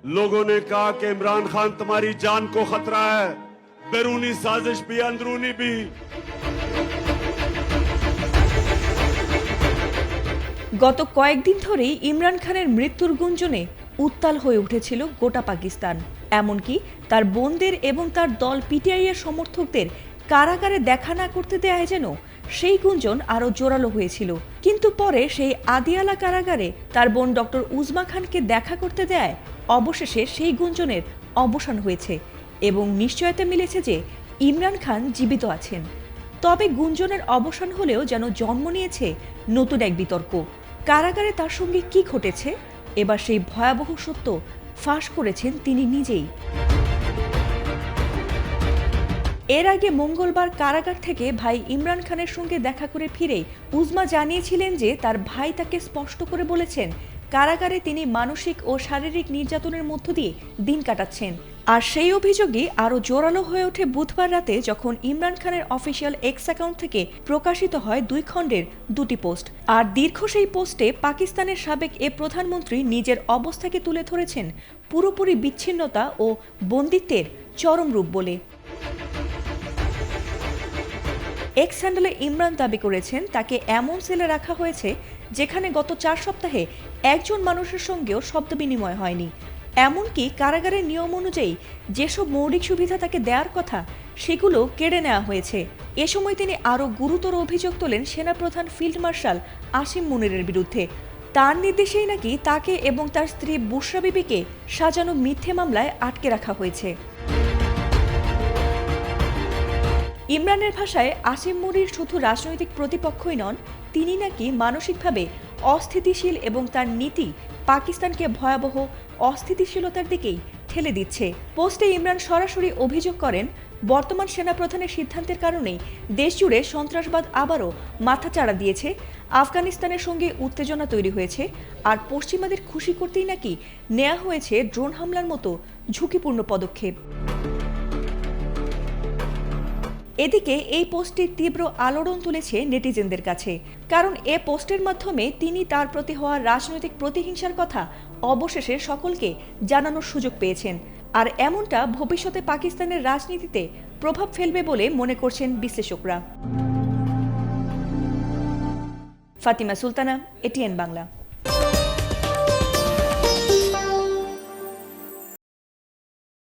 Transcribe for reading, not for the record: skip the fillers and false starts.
लोगों ने कहा कि इमरान खान तुम्हारी जान को खतरा है, बैरूनी साजिश भी अंदरूनी भी। গত কয়েকদিন ধরেই ইমরান খানের মৃত্যুর গুঞ্জনে উত্তাল হয়ে উঠেছিল গোটা পাকিস্তান। এমনকি তার বোনদের এবং তার দল পিটিআই-এর সমর্থকদের কারাগারে দেখা না করতে দেয় যেন সেই গুঞ্জন আরও জোরালো হয়েছিল। কিন্তু পরে সেই আদিয়ালা কারাগারে তার বোন ডক্টর উজমা খানকে দেখা করতে দেয় অবশেষে সেই গুঞ্জনের অবসান হয়েছে এবং নিশ্চয়তা মিলেছে যে ইমরান খান জীবিত আছেন। তবে গুঞ্জনের অবসান হলেও যেন জন্ম নিয়েছে নতুন এক বিতর্ক। কারাগারে তার সঙ্গে কি ঘটেছে, এবার সেই ভয়াবহ সত্য ফাঁস করেছেন তিনি নিজেই। এর আগে মঙ্গলবার কারাগার থেকে ভাই ইমরান খানের সঙ্গে দেখা করে ফিরেই উজমা জানিয়েছিলেন যে তার ভাই তাকে স্পষ্ট করে বলেছেন কারাগারে তিনি মানসিক ও শারীরিক নির্যাতনের মধ্য দিয়ে দিন কাটাচ্ছেন। আর সেই অভিযোগই আরও জোরালো হয়ে ওঠে বুধবার রাতে যখন ইমরান খানের অফিসিয়াল এক্স অ্যাকাউন্ট থেকে প্রকাশিত হয় 2 খণ্ডের 2টি পোস্ট। আর দীর্ঘ সেই পোস্টে পাকিস্তানের সাবেক প্রধানমন্ত্রী নিজের অবস্থাকে তুলে ধরেছেন পুরোপুরি বিচ্ছিন্নতা ও বন্দিত্বের চরম রূপ বলে। এক্স হ্যান্ডেলে ইমরান দাবি করেছেন তাকে এমন সেলে রাখা হয়েছে যেখানে গত 4 সপ্তাহে একজন মানুষের সঙ্গেও শব্দ বিনিময় হয়নি। এমনকি কারাগারের নিয়ম অনুযায়ী যেসব মৌলিক সুবিধা তাকে দেওয়ার কথা সেগুলো কেড়ে নেওয়া হয়েছে। এ সময় তিনি আরও গুরুতর অভিযোগ তোলেন সেনাপ্রধান ফিল্ড মার্শাল আসিম মুনিরের বিরুদ্ধে। তার নির্দেশেই নাকি তাকে এবং তার স্ত্রী বুশরা বিবিকে সাজানো মিথ্যে মামলায় আটকে রাখা হয়েছে। ইমরানের ভাষায় আসিম মুনির শুধু রাজনৈতিক প্রতিপক্ষই নন, তিনি নাকি মানসিকভাবে অস্থিতিশীল এবং তার নীতি পাকিস্তানকে ভয়াবহ অস্থিতিশীলতার দিকেই ঠেলে দিচ্ছে। পোস্টে ইমরান সরাসরি অভিযোগ করেন বর্তমান সেনাপ্রধানের সিদ্ধান্তের কারণেই দেশজুড়ে সন্ত্রাসবাদ আবারও মাথাচাড়া দিয়েছে, আফগানিস্তানের সঙ্গে উত্তেজনা তৈরি হয়েছে, আর পশ্চিমাদের খুশি করতেই নাকি নেওয়া হয়েছে ড্রোন হামলার মতো ঝুঁকিপূর্ণ পদক্ষেপ। এদিকে এই পোস্টটি তীব্র আলোড়ন তুলেছে নেটিজেনদের কাছে, কারণ এ পোস্টের মাধ্যমে তিনি তার প্রতি হওয়া রাজনৈতিক প্রতিহিংসার কথা অবশেষে সকলকে জানানোর সুযোগ পেয়েছেন। আর এমনটা ভবিষ্যতে পাকিস্তানের রাজনীতিতে প্রভাব ফেলবে বলে মনে করছেন বিশ্লেষকরা। ফাতিমা সুলতানা, এটিএন বাংলা।